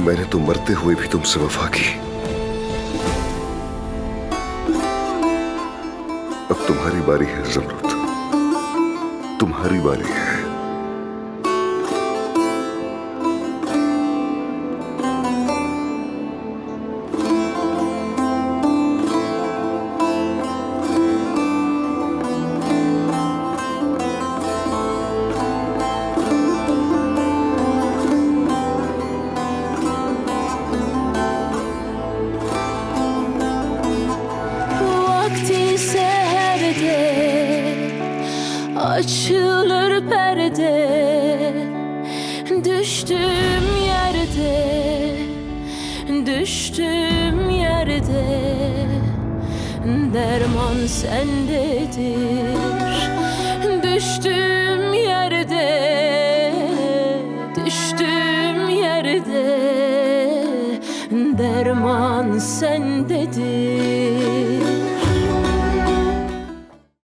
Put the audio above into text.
मैंने तो मरते हुए भी तुमसे वफा की। अब तुम्हारी बारी है ज़मरुद, तुम्हारी बारी है। Açılır perde, düştüğüm yerde derman sendedir. Düştüğüm yerde derman sendedir.